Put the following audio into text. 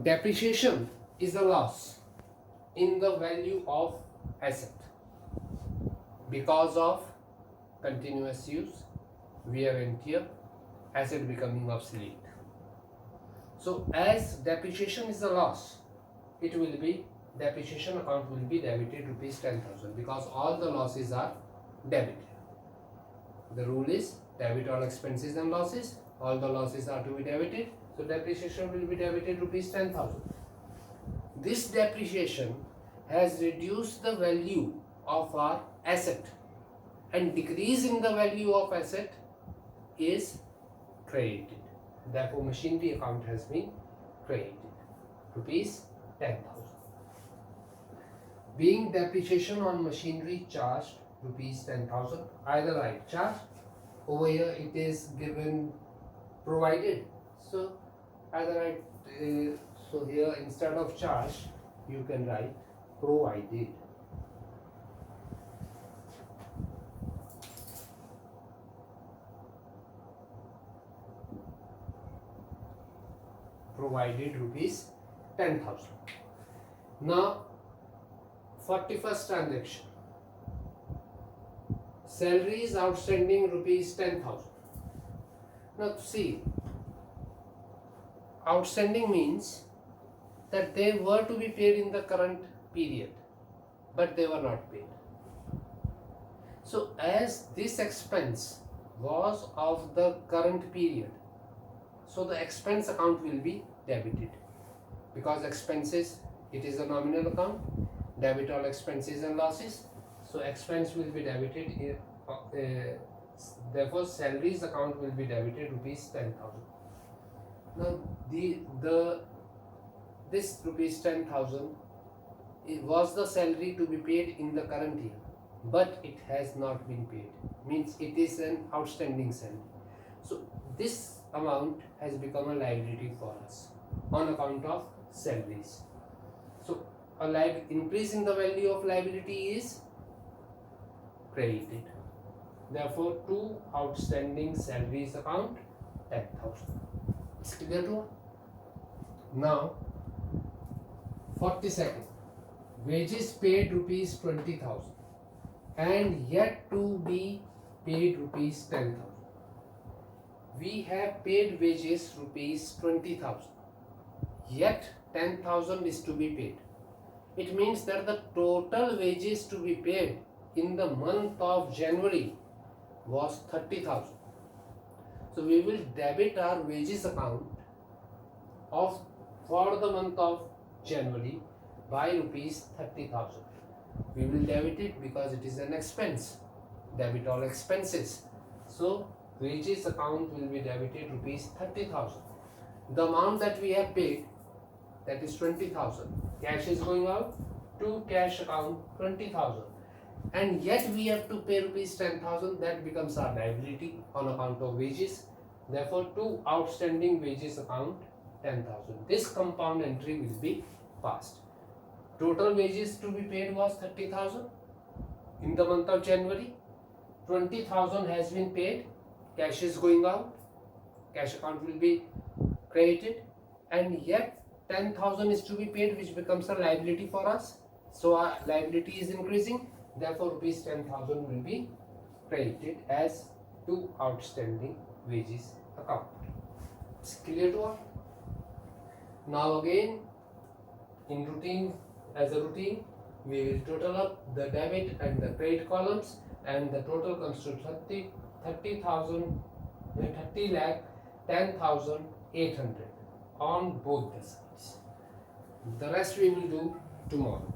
Depreciation is a loss in the value of asset because of continuous use, wear and tear, asset becoming obsolete. So as depreciation is a loss, it will be, depreciation account will be debited rupees 10,000 because all the losses are debited. The rule is debit all expenses and losses, all the losses are to be debited, so depreciation will be debited rupees 10,000. This depreciation has reduced the value of our asset, and decrease in the value of asset is credited. Therefore, machinery account has been credited rupees 10,000. Being depreciation on machinery charged rupees 10,000, either write charge, over here it is given provided, so either write so here instead of charge you can write provided. Provided rupees 10,000. Now 41st transaction, salary is outstanding rupees 10,000. Now see, outstanding means that they were to be paid in the current period, but they were not paid. So as this expense was of the current period, so the expense account will be debited, because expenses, it is a nominal account, debit all expenses and losses, so expense will be debited here. Therefore salaries account will be debited rupees 10,000. Now this rupees 10,000 was the salary to be paid in the current year, but it has not been paid, means it is an outstanding salary. So this amount has become a liability for us on account of salaries. So a increase in the value of liability is credited. Therefore, to outstanding salaries account 10,000. It's clear to all? Now 42nd, wages paid rupees 20,000 and yet to be paid rupees 10,000. We have paid wages rupees 20,000, yet 10,000 is to be paid. It means that the total wages to be paid in the month of January was 30,000. So we will debit our wages account for the month of January by rupees 30,000. We will debit it because it is an expense, debit all expenses. So wages account will be debited rupees 30,000. The amount that we have paid, that is 20,000. Cash is going out to cash account 20,000, and yet we have to pay rupees 10,000. That becomes our liability on account of wages. Therefore, to outstanding wages account 10,000. This compound entry will be passed. Total wages to be paid was 30,000 in the month of January. 20,000 has been paid. Cash is going out, cash account will be credited, and yet 10,000 is to be paid, which becomes a liability for us. So our liability is increasing, therefore rupees 10,000 will be credited as to outstanding wages account. It's clear to all? Now again, in routine, as a routine, we will total up the debit and the credit columns, and the total comes to 30 lakh 10,800 on both the sides. The rest we will do tomorrow.